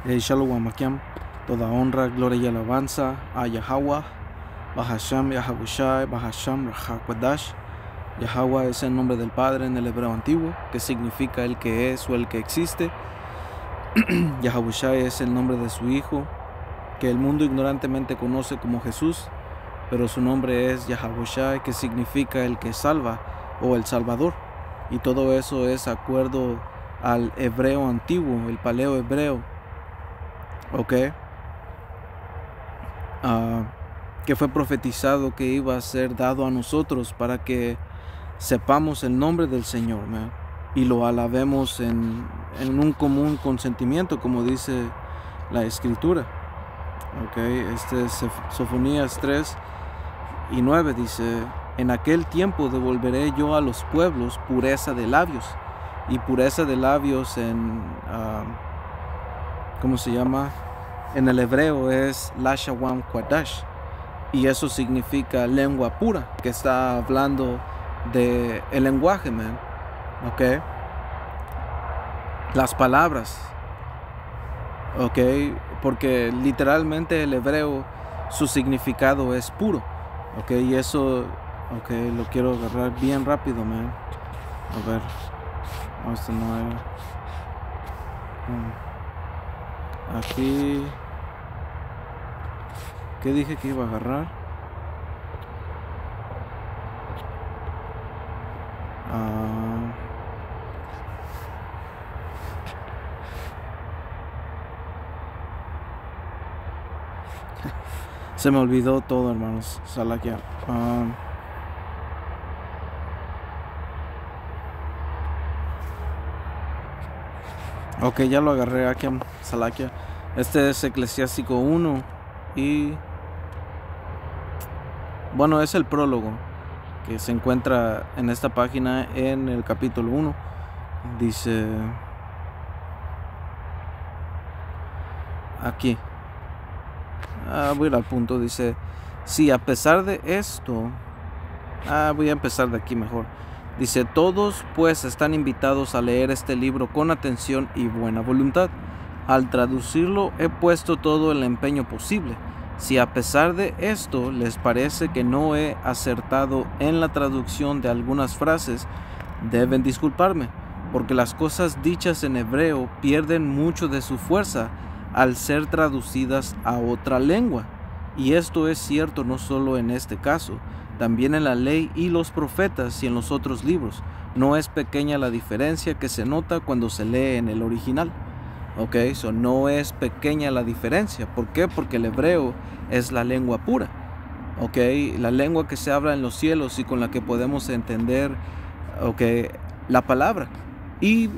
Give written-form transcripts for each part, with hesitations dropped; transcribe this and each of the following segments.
Shalom Makiam, toda honra, gloria y alabanza a Yahweh, Bahasham Yahabushai, Bahasham Rahakwadash. Yahweh es el nombre del Padre en el hebreo antiguo, que significa el que es o el que existe. Yahabushai es el nombre de su Hijo, que el mundo ignorantemente conoce como Jesús, pero su nombre es Yahabushai, que significa el que salva o el Salvador. Y todo eso es acuerdo al hebreo antiguo, el paleo hebreo, que fue profetizado que iba a ser dado a nosotros para que sepamos el nombre del Señor, y lo alabemos en un común consentimiento, como dice la Escritura. Este es Sofonías 3:9, dice: en aquel tiempo devolveré yo a los pueblos pureza de labios. Y pureza de labios en ¿cómo se llama? En el hebreo es Lashawam Kwadash, y eso significa lengua pura, que está hablando de el lenguaje, las palabras, porque literalmente el hebreo, su significado es puro, y eso, lo quiero agarrar bien rápido, a ver, no, esto no era. Aquí, ¿qué dije que iba a agarrar? Se me olvidó todo, hermanos. Salakia. Ya lo agarré aquí, Salakia. Este es Eclesiástico 1 y bueno, es el prólogo que se encuentra en esta página en el capítulo 1. Dice aquí, voy a ir al punto. Dice: sí, a pesar de esto, voy a empezar de aquí mejor. Dice: todos pues están invitados a leer este libro con atención y buena voluntad. Al traducirlo he puesto todo el empeño posible. Si a pesar de esto les parece que no he acertado en la traducción de algunas frases, deben disculparme, porque las cosas dichas en hebreo pierden mucho de su fuerza al ser traducidas a otra lengua. Y esto es cierto no solo en este caso, también en la ley y los profetas y en los otros libros. No es pequeña la diferencia que se nota cuando se lee en el original. No es pequeña la diferencia. ¿Por qué? Porque el hebreo es la lengua pura. La lengua que se habla en los cielos y con la que podemos entender, la palabra. Y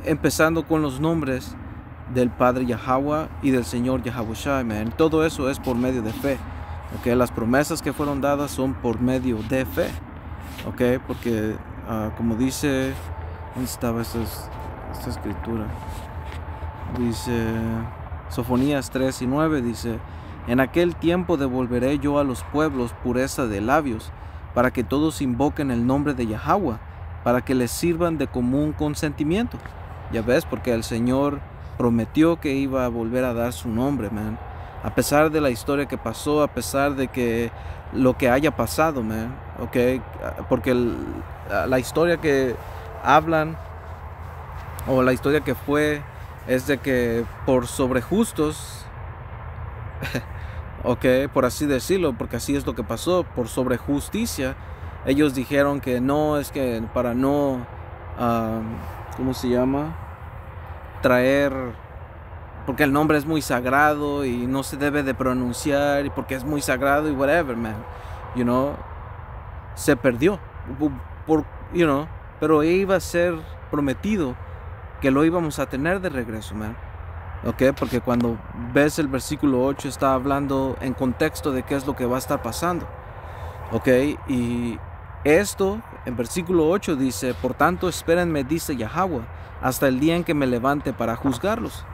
empezando con los nombres del Padre Yahweh y del Señor Yahabushai, todo eso es por medio de fe. Las promesas que fueron dadas son por medio de fe. Porque como dice, ¿dónde estaba esta escritura? Dice Sofonías 3:9, dice: en aquel tiempo devolveré yo a los pueblos pureza de labios, para que todos invoquen el nombre de Yahweh, para que les sirvan de común consentimiento. Ya ves, porque el Señor prometió que iba a volver a dar su nombre, a pesar de la historia que pasó, a pesar de que lo que haya pasado, porque la historia que hablan, o la historia que fue, es de que por sobrejustos, por así decirlo, porque así es lo que pasó, por sobrejusticia, ellos dijeron que no, es que para no, ¿cómo se llama? Traer, porque el nombre es muy sagrado y no se debe de pronunciar, y porque es muy sagrado y whatever, se perdió, pero iba a ser prometido que lo íbamos a tener de regreso, porque cuando ves el versículo 8 está hablando en contexto de qué es lo que va a estar pasando, y esto en versículo 8 dice: por tanto espérenme, dice Yahweh, hasta el día en que me levante para juzgarlos.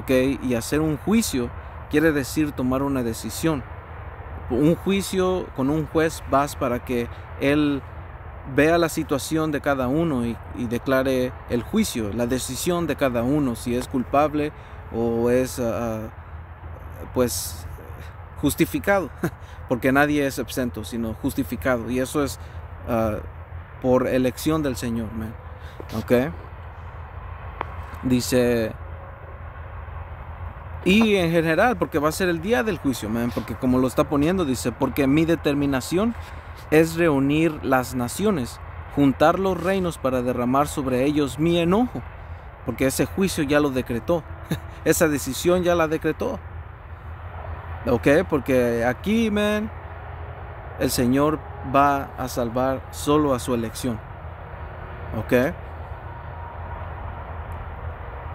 Y hacer un juicio quiere decir tomar una decisión. Un juicio, con un juez vas para que él vea la situación de cada uno y declare el juicio, la decisión de cada uno, si es culpable o es pues justificado, porque nadie es exento, sino justificado, y eso es por elección del Señor, man. ¿Ok? Dice, y en general, porque va a ser el día del juicio, man, porque como lo está poniendo, dice, porque mi determinación es reunir las naciones, juntar los reinos para derramar sobre ellos mi enojo, porque ese juicio ya lo decretó, esa decisión ya la decretó. Ok, porque aquí, man, el Señor va a salvar solo a su elección. Ok,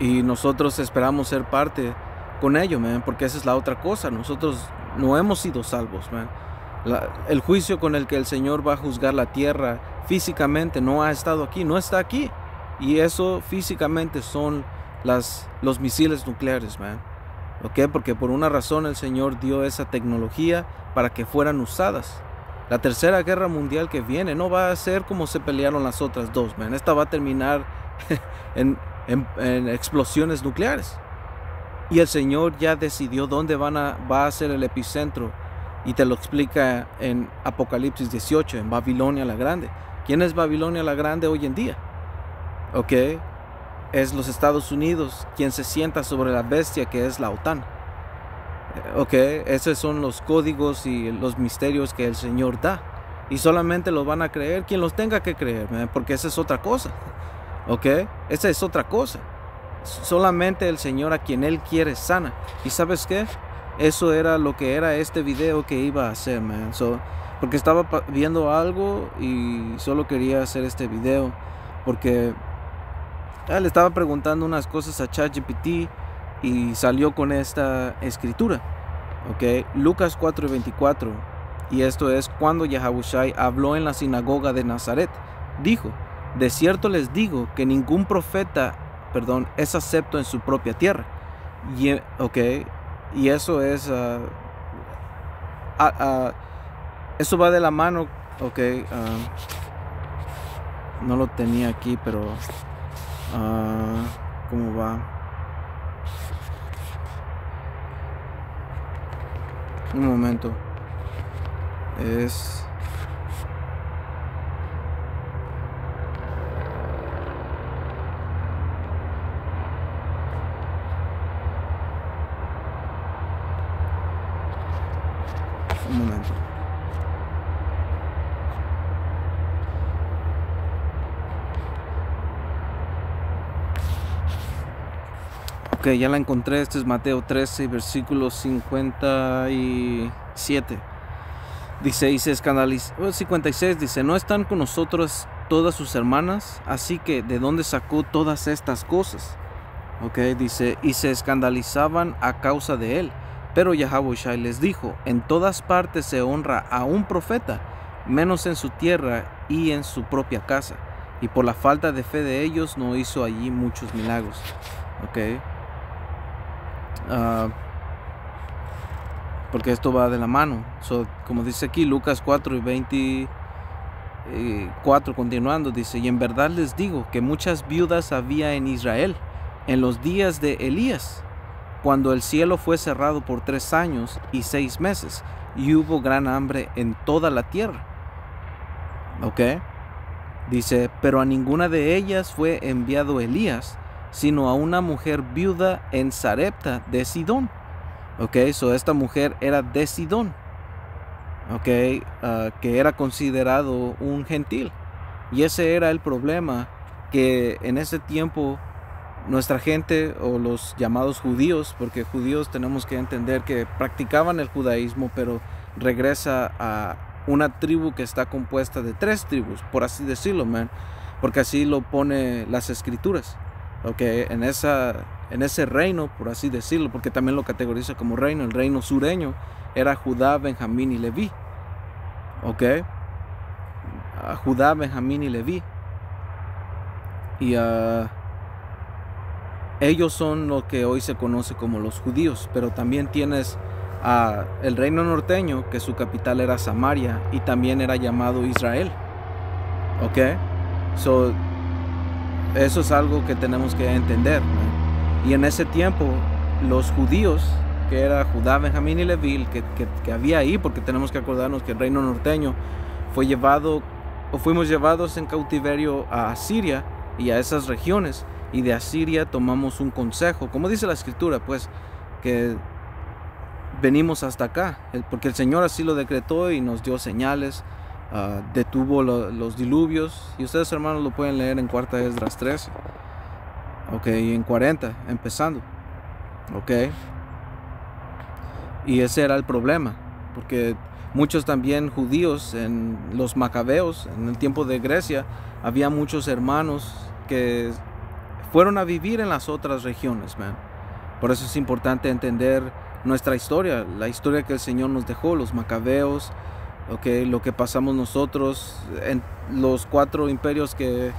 y nosotros esperamos ser parte con ello, man, porque esa es la otra cosa. Nosotros no hemos sido salvos, man. El juicio con el que el Señor va a juzgar la tierra físicamente no ha estado aquí, no está aquí. Y eso físicamente son los misiles nucleares, man. ¿Ok? Porque por una razón el Señor dio esa tecnología para que fueran usadas. La tercera guerra mundial que viene no va a ser como se pelearon las otras dos, man. Esta va a terminar en explosiones nucleares. Y el Señor ya decidió dónde va a ser el epicentro. Y te lo explica en Apocalipsis 18, en Babilonia la Grande. ¿Quién es Babilonia la Grande hoy en día? Ok, es los Estados Unidos, quien se sienta sobre la bestia que es la OTAN. Ok, esos son los códigos y los misterios que el Señor da. Y solamente los van a creer quien los tenga que creer, porque esa es otra cosa. Ok, esa es otra cosa. Solamente el Señor a quien Él quiere sana. ¿Y sabes qué? Eso era lo que era este video que iba a hacer, man. Porque estaba viendo algo y solo quería hacer este video. Porque le estaba preguntando unas cosas a ChatGPT y salió con esta escritura. Ok, Lucas 4:24. Y esto es cuando Yahabushai habló en la sinagoga de Nazaret. Dijo, de cierto les digo que ningún profeta, es acepto en su propia tierra. Y eso es, eso va de la mano, no lo tenía aquí, pero, ¿cómo va? Un momento, es... Un momento. Ok, ya la encontré. Este es Mateo 13, versículo 57. Dice, y se escandalizó. 56 dice, ¿no están con nosotros todas sus hermanas? Así que, ¿de dónde sacó todas estas cosas? Ok, dice, y se escandalizaban a causa de él. Pero Yahabushai les dijo, en todas partes se honra a un profeta, menos en su tierra y en su propia casa. Y por la falta de fe de ellos no hizo allí muchos milagros. Ok. Porque esto va de la mano. Como dice aquí, Lucas 4:24, continuando, dice, y en verdad les digo que muchas viudas había en Israel en los días de Elías, cuando el cielo fue cerrado por 3 años y 6 meses, y hubo gran hambre en toda la tierra. Ok. Dice, pero a ninguna de ellas fue enviado Elías, sino a una mujer viuda en Sarepta de Sidón. Ok, esta mujer era de Sidón. Ok, que era considerado un gentil. Y ese era el problema, que en ese tiempo nuestra gente, o los llamados judíos, porque judíos tenemos que entender que practicaban el judaísmo, pero regresa a una tribu que está compuesta de 3 tribus, por así decirlo, man, porque así lo pone las escrituras. Okay, en ese reino, por así decirlo, porque también lo categoriza como reino, el reino sureño era Judá, Benjamín y Leví. Ok, Judá, Benjamín y Leví. Y ellos son lo que hoy se conoce como los judíos, pero también tienes el reino norteño, que su capital era Samaria y también era llamado Israel. Ok, eso es algo que tenemos que entender, ¿no? Y en ese tiempo los judíos, que era Judá, Benjamín y Leví, que había ahí, porque tenemos que acordarnos que el reino norteño fuimos llevados en cautiverio a Asiria y a esas regiones, y de Asiria tomamos un consejo, como dice la escritura, pues, que venimos hasta acá, porque el Señor así lo decretó y nos dio señales, detuvo los diluvios, y ustedes, hermanos, lo pueden leer en 4 Esdras 13, ok, en 40, empezando, ok, y ese era el problema, porque muchos también judíos en los macabeos, en el tiempo de Grecia, había muchos hermanos que fueron a vivir en las otras regiones, man. Por eso es importante entender nuestra historia, la historia que el Señor nos dejó, los macabeos, okay, lo que pasamos nosotros en los 4 imperios que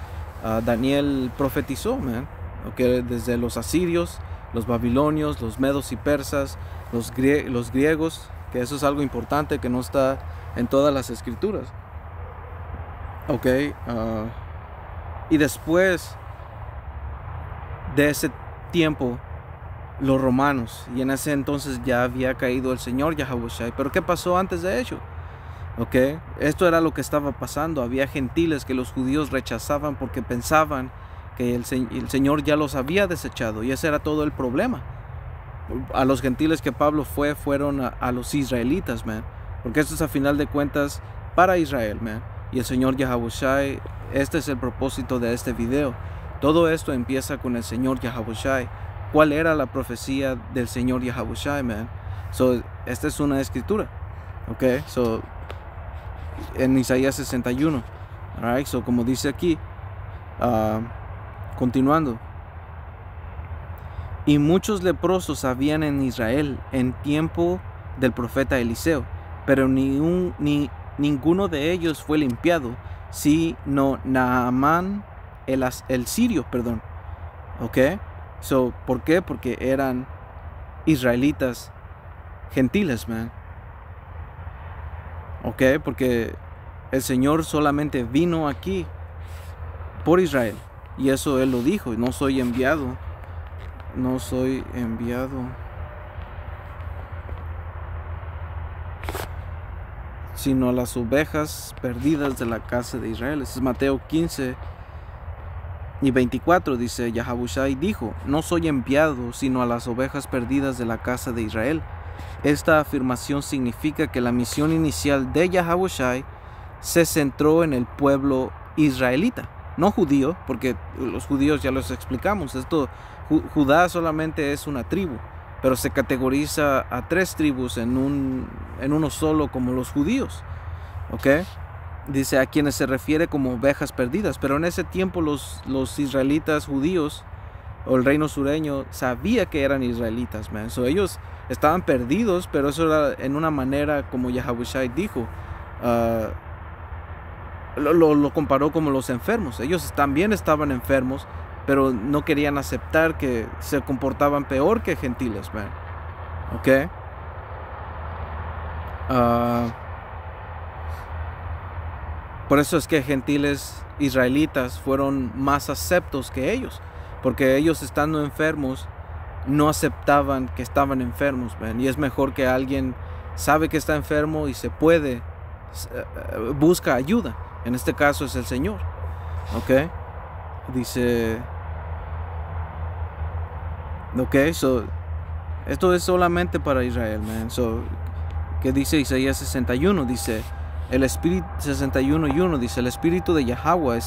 Daniel profetizó, man. Okay, desde los asirios, los babilonios, los medos y persas, los griegos, que eso es algo importante que no está en todas las escrituras. Okay, y después de ese tiempo, los romanos, y en ese entonces ya había caído el Señor Yahawashi. Pero ¿qué pasó antes de ello? Okay, esto era lo que estaba pasando. Había gentiles que los judíos rechazaban porque pensaban que el Señor ya los había desechado, y ese era todo el problema. A los gentiles que Pablo fueron a los israelitas, man, porque esto es a final de cuentas para Israel, man. Y el Señor Yahawashi, este es el propósito de este video. Todo esto empieza con el Señor Yahawashi. ¿Cuál era la profecía del Señor Yahawashi, man? So, esta es una escritura, ok, so, en Isaías 61, alright, so, como dice aquí, continuando, y muchos leprosos habían en Israel en tiempo del profeta Eliseo, pero ninguno de ellos fue limpiado, sino Naamán el sirio, perdón, ok. So, ¿por qué? Porque eran israelitas gentiles, man. Ok, porque el Señor solamente vino aquí por Israel, y eso Él lo dijo: no soy enviado, sino a las ovejas perdidas de la casa de Israel. Ese es Mateo 15 y 24, dice: Yahawashi dijo: no soy enviado sino a las ovejas perdidas de la casa de Israel. Esta afirmación significa que la misión inicial de Yahawashi se centró en el pueblo israelita, no judío, porque los judíos ya los explicamos. Judá solamente es una tribu, pero se categoriza a 3 tribus en uno solo, como los judíos, ¿ok? Dice a quienes se refiere como ovejas perdidas, pero en ese tiempo los israelitas judíos o el reino sureño sabía que eran israelitas, man. So, ellos estaban perdidos, pero eso era en una manera como Yahawashi dijo, lo comparó como los enfermos. Ellos también estaban enfermos, pero no querían aceptar que se comportaban peor que gentiles, man. ¿Ok? Por eso es que gentiles israelitas fueron más aceptos que ellos, porque ellos, estando enfermos, no aceptaban que estaban enfermos, man. Y es mejor que alguien sabe que está enfermo y busca ayuda. En este caso es el Señor, ¿ok? Dice, ok, esto es solamente para Israel, man. ¿Qué dice Isaías 61? Dice, el Espíritu 61:1 dice: el Espíritu de Yahweh,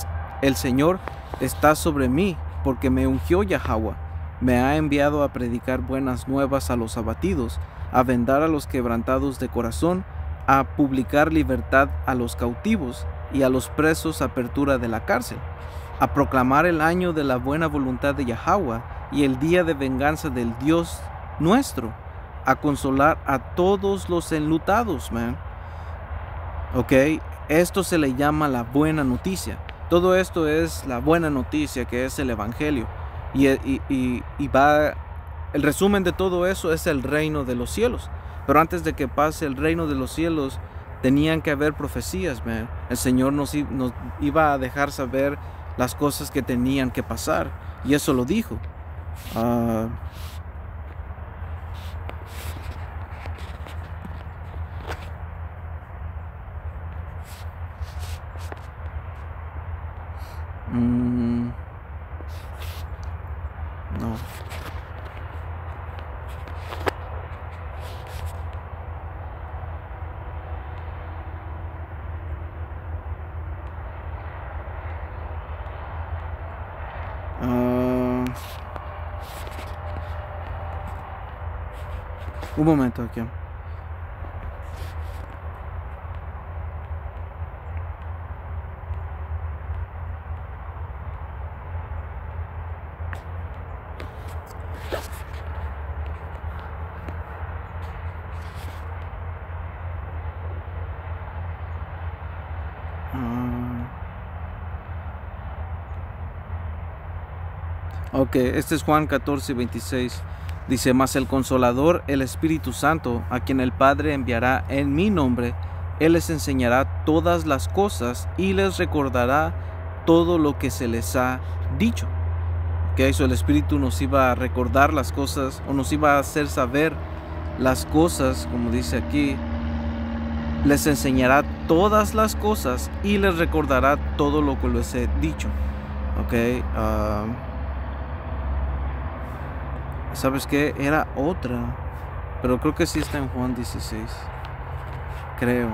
el Señor, está sobre mí, porque me ungió Yahweh. Me ha enviado a predicar buenas nuevas a los abatidos, a vendar a los quebrantados de corazón, a publicar libertad a los cautivos y a los presos apertura de la cárcel, a proclamar el año de la buena voluntad de Yahweh y el día de venganza del Dios nuestro, a consolar a todos los enlutados, man. Ok, esto se le llama la buena noticia. Todo esto es la buena noticia, que es el Evangelio. Y el resumen de todo eso es el reino de los cielos. Pero antes de que pase el reino de los cielos, tenían que haber profecías, man. El Señor nos iba a dejar saber las cosas que tenían que pasar, y eso lo dijo. Un momento aquí. Ok, este es Juan 14:26. Dice, mas el Consolador, el Espíritu Santo, a quien el Padre enviará en mi nombre, Él les enseñará todas las cosas y les recordará todo lo que se les ha dicho. Ok, eso el Espíritu nos iba a recordar las cosas, o nos iba a hacer saber las cosas, como dice aquí. Les enseñará todas las cosas y les recordará todo lo que les he dicho. Ok, ¿sabes qué? Era otra, pero creo que sí está en Juan 16, creo.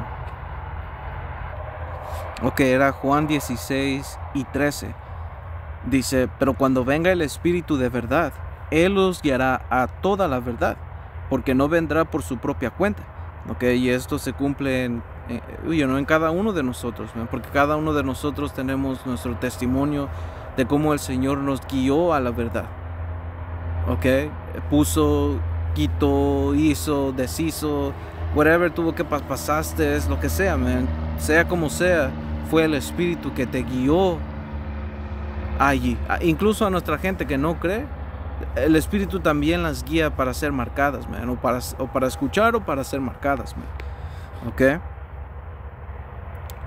Ok, era Juan 16:13. Dice, pero cuando venga el Espíritu de verdad, Él os guiará a toda la verdad, porque no vendrá por su propia cuenta. Ok, y esto se cumple en cada uno de nosotros, ¿no? Porque cada uno de nosotros tenemos nuestro testimonio de cómo el Señor nos guió a la verdad. Ok, puso, quitó, hizo, deshizo, whatever tuvo que pasaste, lo que sea, man. Sea como sea, fue el Espíritu que te guió allí. Incluso a nuestra gente que no cree, el Espíritu también las guía para ser marcadas, man. O para escuchar o para ser marcadas, man. Ok.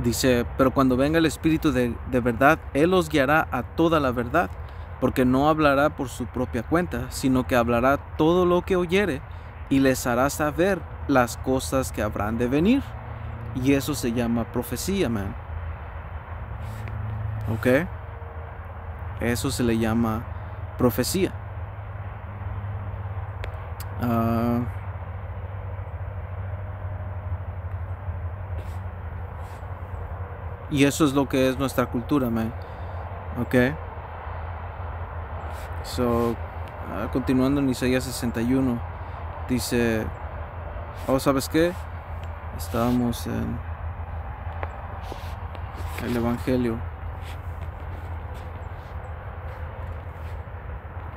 Dice, pero cuando venga el Espíritu de verdad, Él os guiará a toda la verdad, porque no hablará por su propia cuenta, sino que hablará todo lo que oyere y les hará saber las cosas que habrán de venir. Y eso se llama profecía, man. Ok. Eso se le llama profecía. Y eso es lo que es nuestra cultura, man. Ok. So, continuando en Isaías 61, dice, oh, ¿sabes qué? Estábamos en el Evangelio.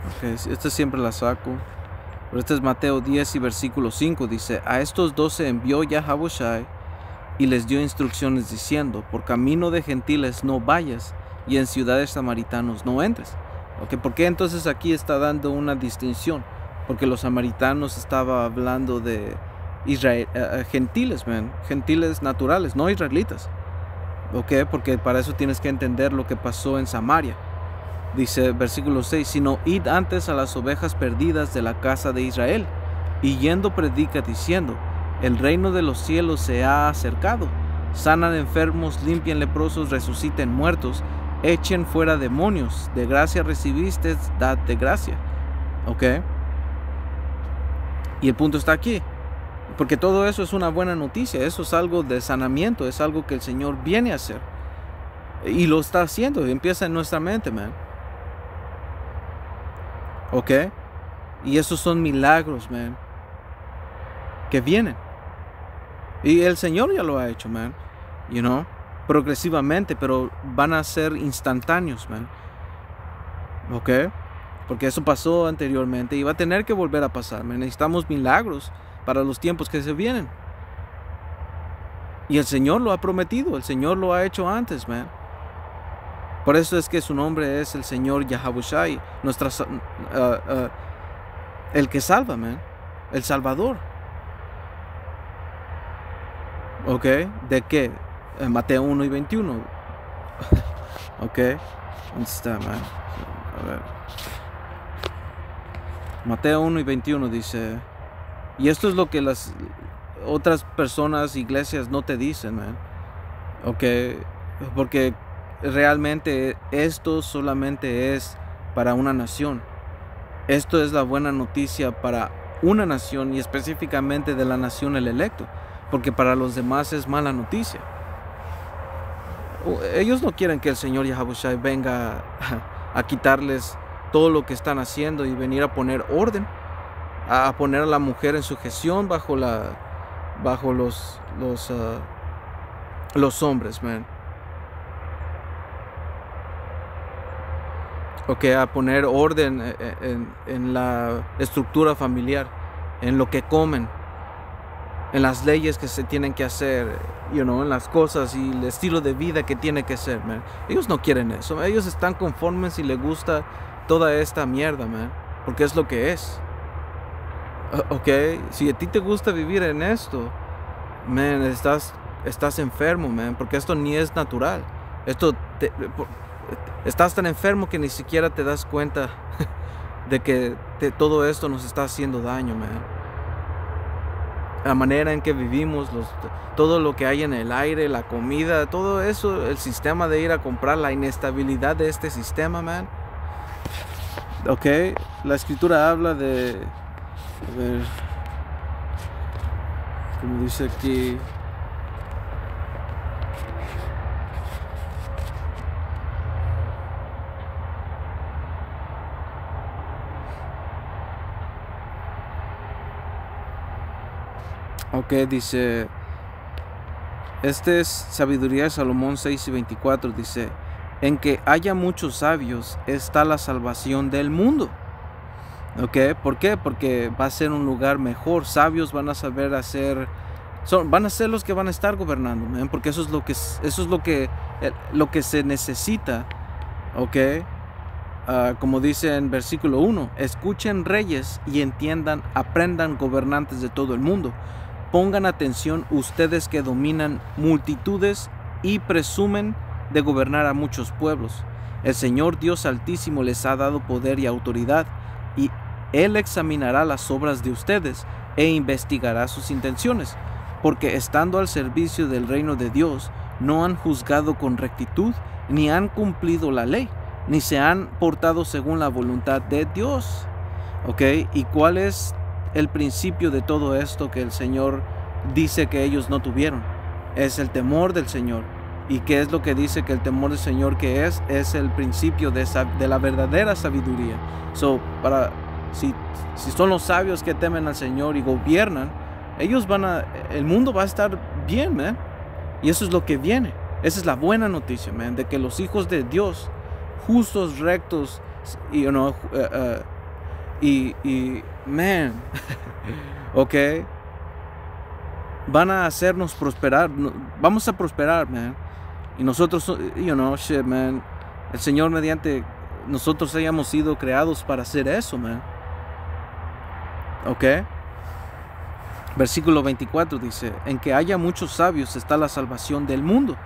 Ok, esta siempre la saco. Pero este es Mateo 10 y versículo 5. Dice, a estos 12 envió Yahabushai y les dio instrucciones diciendo, por camino de gentiles no vayas y en ciudades samaritanos no entres. Okay, ¿por qué entonces aquí está dando una distinción? Porque los samaritanos estaba hablando de gentiles, man, gentiles naturales, no israelitas. Okay, porque para eso tienes que entender lo que pasó en Samaria. Dice versículo 6, sino id antes a las ovejas perdidas de la casa de Israel, y yendo predica diciendo, el reino de los cielos se ha acercado, sanan enfermos, limpian leprosos, resuciten muertos, echen fuera demonios, de gracia recibiste, dad de gracia. Ok. Y el punto está aquí, porque todo eso es una buena noticia, eso es algo de sanamiento, es algo que el Señor viene a hacer. Y lo está haciendo, empieza en nuestra mente, man. Ok. Y esos son milagros, man, que vienen. Y el Señor ya lo ha hecho, man. You know, progresivamente, pero van a ser instantáneos, man. Ok. Porque eso pasó anteriormente y va a tener que volver a pasar, man. Necesitamos milagros para los tiempos que se vienen. Y el Señor lo ha prometido, el Señor lo ha hecho antes, man. Por eso es que su nombre es el Señor Yahabushai, el que salva, man, el Salvador. Ok, ¿de qué? Mateo 1 y 21. Ok, ¿dónde está, man? A ver. Mateo 1 y 21 dice, y esto es lo que las otras personas, iglesias no te dicen, man. Ok, porque realmente esto solamente es para una nación. Esto es la buena noticia para una nación y específicamente de la nación el electo, porque para los demás es mala noticia. Ellos no quieren que el Señor Yahabushai venga a quitarles todo lo que están haciendo y venir a poner orden. a poner a la mujer en sujeción bajo los hombres, man. A poner orden en la estructura familiar, en lo que comen, en las leyes que se tienen que hacer, en las cosas y el estilo de vida que tiene que ser, man. Ellos no quieren eso, ellos están conformes y les gusta toda esta mierda, man, porque es lo que es. Si a ti te gusta vivir en esto, man, estás enfermo, man, porque esto ni es natural. Estás tan enfermo que ni siquiera te das cuenta de que todo esto nos está haciendo daño, man. La manera en que vivimos, todo lo que hay en el aire, la comida, todo eso, el sistema de ir a comprar, la inestabilidad de este sistema, man. La escritura habla de, a ver, como dice aquí, dice, este es Sabiduría de Salomón 6:24, dice, en que haya muchos sabios está la salvación del mundo. ¿Por qué? Porque va a ser un lugar mejor. Sabios van a saber hacer, van a ser los que van a estar gobernando, man, porque eso es lo que se necesita. Como dice en versículo 1, escuchen reyes y entiendan, aprendan gobernantes de todo el mundo. Pongan atención ustedes que dominan multitudes y presumen de gobernar a muchos pueblos. El Señor Dios Altísimo les ha dado poder y autoridad, y Él examinará las obras de ustedes e investigará sus intenciones, porque estando al servicio del reino de Dios, no han juzgado con rectitud, ni han cumplido la ley, ni se han portado según la voluntad de Dios. ¿Y cuál es el principio de todo esto que el Señor dice que ellos no tuvieron? Es el temor del Señor. ¿Y qué es lo que dice que el temor del Señor que es? Es el principio de la verdadera sabiduría. Si son los sabios que temen al Señor y gobiernan, el mundo va a estar bien, man. Y eso es lo que viene. Esa es la buena noticia, man, de que los hijos de Dios, justos, rectos, man, van a hacernos prosperar. Vamos a prosperar, man. Y nosotros, man, el Señor mediante nosotros hayamos sido creados para hacer eso, man. Versículo 24 dice, en que haya muchos sabios está la salvación del mundo.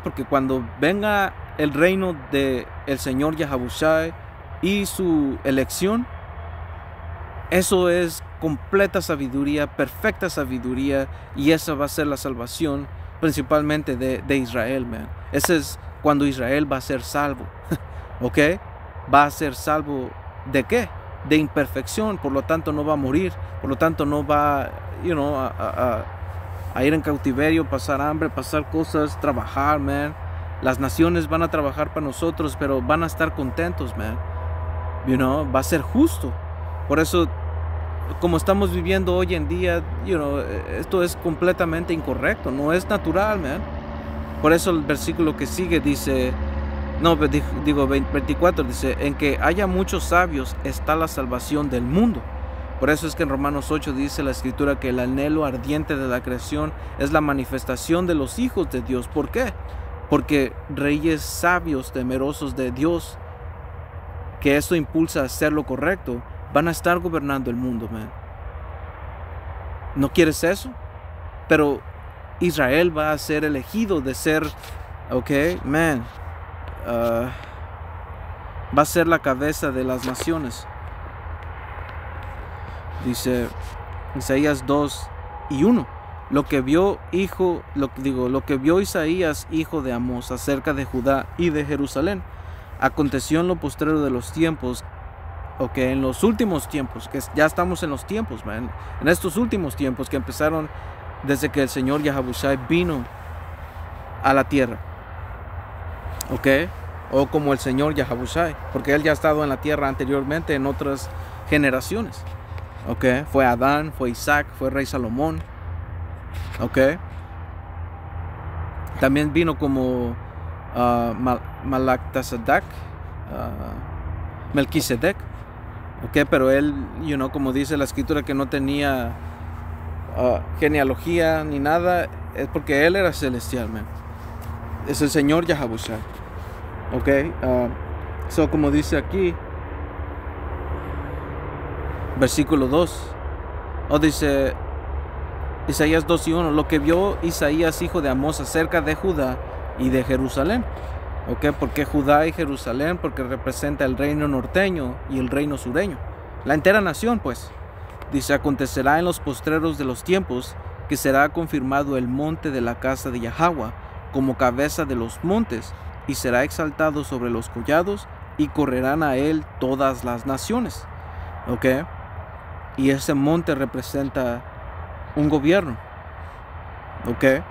Porque cuando venga el reino del Señor Yahabushai y su elección, eso es completa sabiduría, perfecta sabiduría, y esa va a ser la salvación principalmente de Israel, man. Ese es cuando Israel va a ser salvo. Va a ser salvo ¿de qué? De imperfección, por lo tanto no va a morir, por lo tanto no va a ir en cautiverio, pasar hambre, pasar cosas, trabajar, man. Las naciones van a trabajar para nosotros, pero van a estar contentos, man. Va a ser justo. Por eso, como estamos viviendo hoy en día, esto es completamente incorrecto, no es natural, man. Por eso el versículo que sigue dice, 24, dice, en que haya muchos sabios está la salvación del mundo. Por eso es que en Romanos 8 dice la escritura que el anhelo ardiente de la creación es la manifestación de los hijos de Dios. ¿Por qué? Porque reyes sabios, temerosos de Dios, que esto impulsa a hacer lo correcto, van a estar gobernando el mundo, man. ¿No quieres eso? Pero Israel va a ser elegido de ser, man, va a ser la cabeza de las naciones. Dice Isaías 2:1, lo que vio Isaías, hijo de Amós, acerca de Judá y de Jerusalén, aconteció en lo postrero de los tiempos, en los últimos tiempos, que ya estamos en los tiempos, man, en estos últimos tiempos que empezaron desde que el Señor Yahabushai vino a la tierra, o como el Señor Yahabushai, porque Él ya ha estado en la tierra anteriormente en otras generaciones. ¿Ok? Fue Adán, fue Isaac, fue rey Salomón. ¿Ok? También vino como Malactasedec, Melquisedec. ¿Ok? Pero él, como dice la escritura, que no tenía genealogía ni nada, es porque él era celestial, man. Es el Señor Yahabushai. ¿Ok? Como dice aquí, versículo 2. Dice Isaías 2:1. Lo que vio Isaías, hijo de Amós, acerca de Judá y de Jerusalén. ¿Ok? ¿Por qué Judá y Jerusalén? Porque representa el reino norteño y el reino sureño. La entera nación, pues. Dice: acontecerá en los postreros de los tiempos que será confirmado el monte de la casa de Yahweh como cabeza de los montes, y será exaltado sobre los collados, y correrán a él todas las naciones. ¿Ok? Y ese monte representa un gobierno. ¿Ok?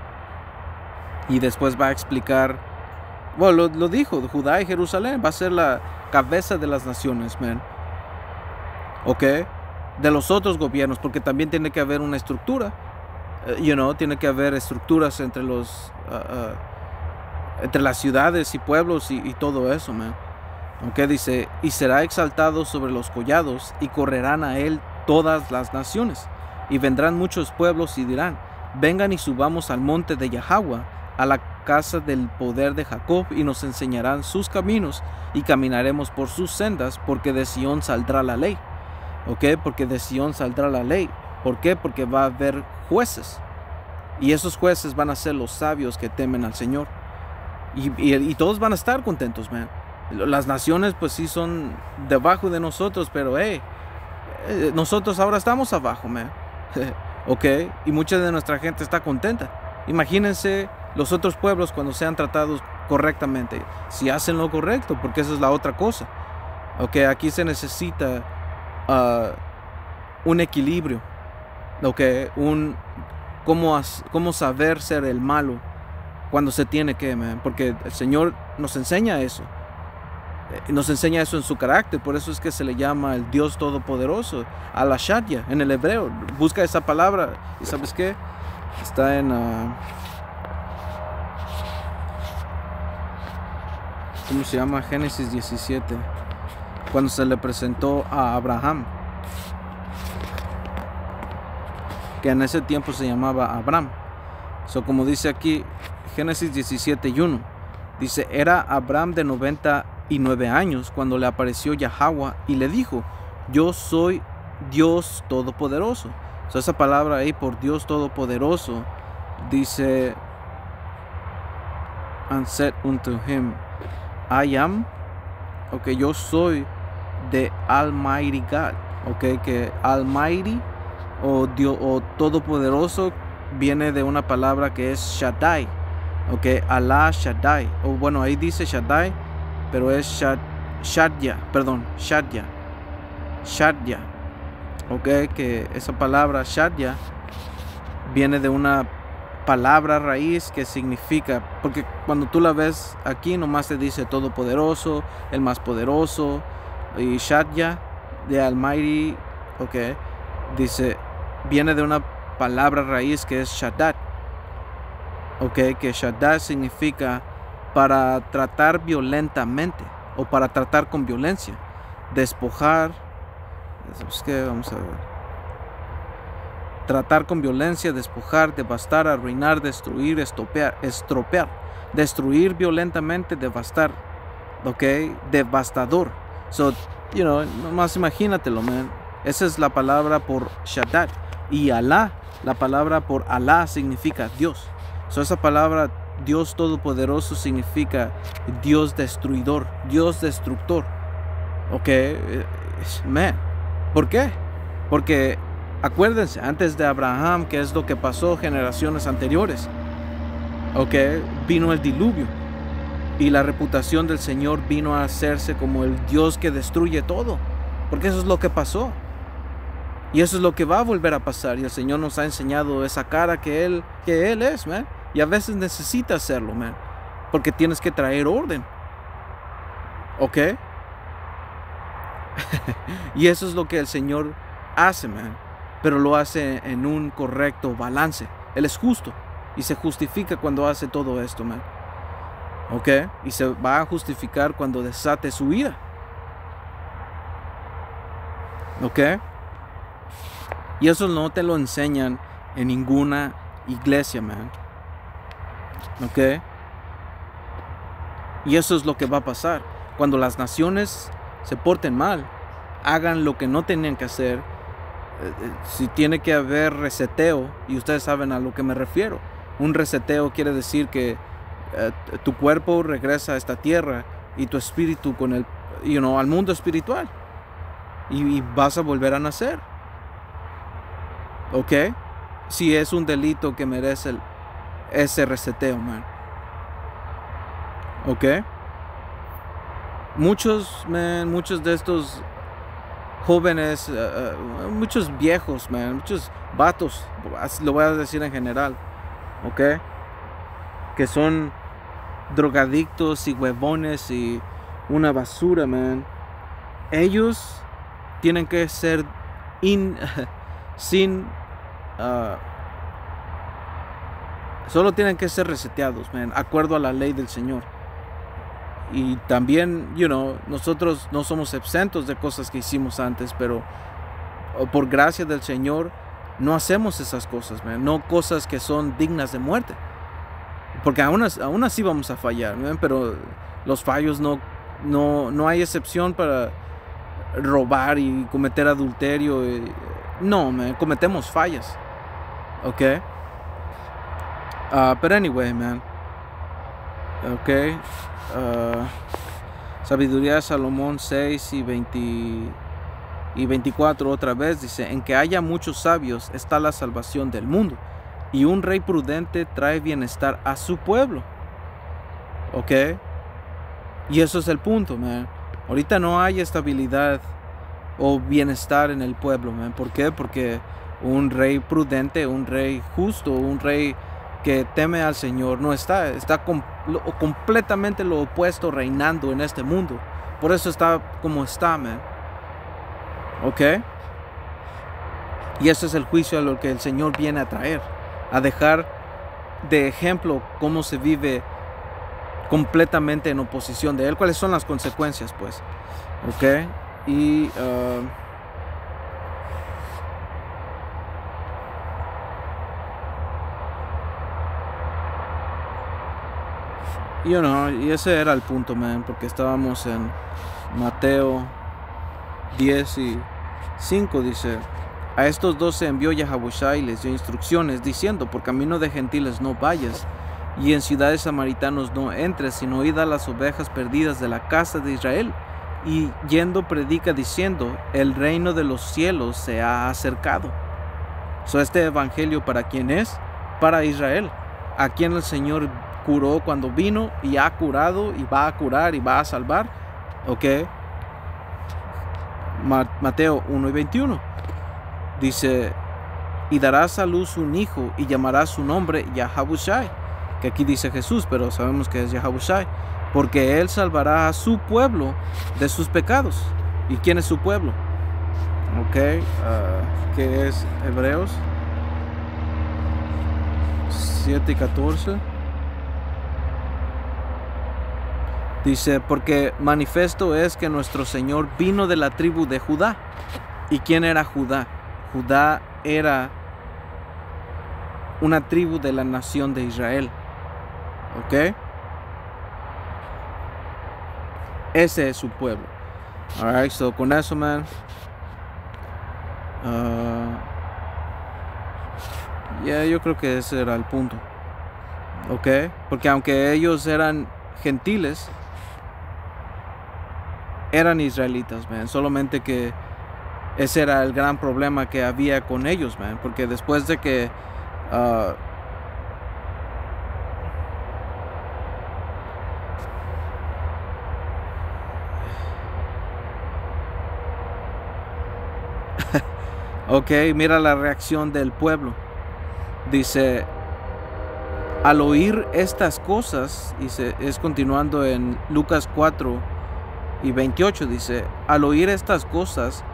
Y después va a explicar, bueno, lo dijo, Judá y Jerusalén va a ser la cabeza de las naciones, man. ¿Ok? De los otros gobiernos, porque también tiene que haber una estructura. Tiene que haber estructuras entre entre las ciudades y pueblos y todo eso, man. ¿Ok? Dice: y será exaltado sobre los collados, y correrán a él todas las naciones. Y vendrán muchos pueblos y dirán: vengan y subamos al monte de Yahweh, a la casa del poder de Jacob, y nos enseñarán sus caminos, y caminaremos por sus sendas, porque de Sión saldrá la ley. ¿Ok? Porque de Sión saldrá la ley. ¿Por qué? Porque va a haber jueces. Y esos jueces van a ser los sabios que temen al Señor. Y todos van a estar contentos, man. Las naciones pues sí son debajo de nosotros, pero nosotros ahora estamos abajo, man. ¿Ok? Y mucha de nuestra gente está contenta. Imagínense los otros pueblos cuando sean tratados correctamente, si hacen lo correcto, porque esa es la otra cosa. ¿Ok? Aquí se necesita un equilibrio. ¿Ok? Cómo saber ser el malo cuando se tiene que, man. Porque el Señor nos enseña eso. Nos enseña eso en su carácter. Por eso es que se le llama el Dios Todopoderoso, Al-Shaddai en el hebreo. Busca esa palabra y ¿sabes qué? Está en ¿cómo se llama? Génesis 17, cuando se le presentó a Abraham, que en ese tiempo se llamaba Abram. Como dice aquí Génesis 17:1, dice: era Abram de 99 años cuando le apareció Yahweh y le dijo: yo soy Dios Todopoderoso. Esa palabra ahí por Dios Todopoderoso dice: and said unto him, I am. Ok, yo soy the Almighty God. Ok, que Almighty o Dios o Todopoderoso viene de una palabra que es Shaddai. Ok, Allah Shaddai. O bueno, ahí dice Shaddai, pero es Shadya. Ok, que esa palabra Shadya viene de una palabra raíz que significa, porque cuando tú la ves aquí nomás te dice todopoderoso, el más poderoso, y Shadya de Almighty, ok, dice, viene de una palabra raíz que es Shaddad. Ok, que Shaddad significa para tratar violentamente o para tratar con violencia, despojar. ¿Sabes qué? Vamos a ver. Tratar con violencia, despojar, devastar, arruinar, destruir, estropear. Destruir violentamente, devastar. Ok, devastador. Nomás imagínatelo, man. Esa es la palabra por Shaddad. Y Alá, la palabra por Alá significa Dios. Esa palabra Dios Todopoderoso significa Dios destruidor, Dios destructor. Ok, man. ¿Por qué? Porque acuérdense, antes de Abraham, ¿qué es lo que pasó generaciones anteriores? Ok, vino el diluvio. Y la reputación del Señor vino a hacerse como el Dios que destruye todo. Porque eso es lo que pasó. Y eso es lo que va a volver a pasar. Y el Señor nos ha enseñado esa cara que Él es, man. Y a veces necesita hacerlo, man. Porque tienes que traer orden. ¿Ok? Y eso es lo que el Señor hace, man, pero lo hace en un correcto balance. Él es justo y se justifica cuando hace todo esto, man. ¿Ok? Y se va a justificar cuando desate su ira. ¿Ok? Y eso no te lo enseñan en ninguna iglesia, man. ¿Ok? Y eso es lo que va a pasar. Cuando las naciones se porten mal, hagan lo que no tenían que hacer, si tiene que haber reseteo, y ustedes saben a lo que me refiero. Un reseteo quiere decir que tu cuerpo regresa a esta tierra y tu espíritu con el, al mundo espiritual. Y vas a volver a nacer. ¿Ok? Si es un delito que merece ese reseteo, man. ¿Ok? Muchos de estos jóvenes, muchos viejos, man, muchos vatos, lo voy a decir en general, ¿ok? Que son drogadictos y huevones y una basura, man. Ellos tienen que ser solo tienen que ser reseteados, man, acuerdo a la ley del Señor. Y también, nosotros no somos exentos de cosas que hicimos antes, pero por gracia del Señor no hacemos esas cosas, man, no cosas que son dignas de muerte. Porque aún así vamos a fallar, man, pero los fallos no hay excepción para robar y cometer adulterio. No, man, cometemos fallas. ¿Ok? Pero anyway, man. ¿Ok? Sabiduría de Salomón 6 y 24 otra vez dice: en que haya muchos sabios está la salvación del mundo, y un rey prudente trae bienestar a su pueblo. ¿Ok? Y eso es el punto, man. Ahorita no hay estabilidad o bienestar en el pueblo, man. ¿Por qué? Porque un rey prudente, un rey justo, un rey que teme al Señor no está completamente lo opuesto reinando en este mundo. Por eso está como está, man. ¿Ok? Y ese es el juicio a lo que el Señor viene a traer, a dejar de ejemplo cómo se vive completamente en oposición de Él. ¿Cuáles son las consecuencias, pues? ¿Ok? Y y ese era el punto, man, porque estábamos en Mateo 10:5, dice: a estos 12 envió Yahabushai y les dio instrucciones, diciendo: por camino de gentiles no vayas, y en ciudades samaritanos no entres, sino id a las ovejas perdidas de la casa de Israel. Y yendo predica diciendo: el reino de los cielos se ha acercado. Este evangelio, ¿para quién es? Para Israel, a quien el Señor curó cuando vino, y ha curado, y va a curar, y va a salvar. ¿Ok? Mateo 1:21 dice: y darás a luz un hijo, y llamarás su nombre Yahabushai, que aquí dice Jesús, pero sabemos que es Yahabushai, porque él salvará a su pueblo de sus pecados. ¿Y quién es su pueblo? Ok, que es Hebreos 7:14. Dice: porque manifiesto es que nuestro Señor vino de la tribu de Judá. ¿Y quién era Judá? Judá era una tribu de la nación de Israel. ¿Ok? Ese es su pueblo. Alright, so con eso, man, yo creo que ese era el punto. ¿Ok? Porque aunque ellos eran gentiles, eran israelitas, man. Solamente que ese era el gran problema que había con ellos, man. Porque después de que ok, mira la reacción del pueblo. Dice: al oír estas cosas, es continuando en Lucas 4:28, dice: al oír estas cosas,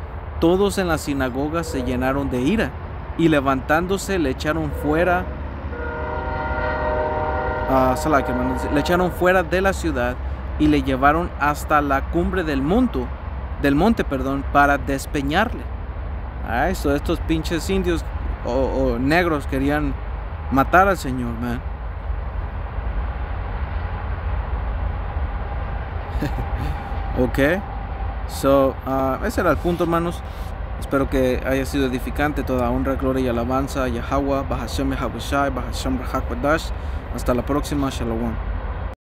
todos en la sinagoga se llenaron de ira y levantándose le echaron fuera, le echaron fuera de la ciudad y le llevaron hasta la cumbre del monte, para despeñarle. So estos pinches indios o negros querían matar al Señor, man. Ok, ese era el punto, hermanos. Espero que haya sido edificante. Toda honra, gloria y alabanza a Yahweh, Bahashem Yahawashi, Bahashem Rahak Wadash. Hasta la próxima, Shalom.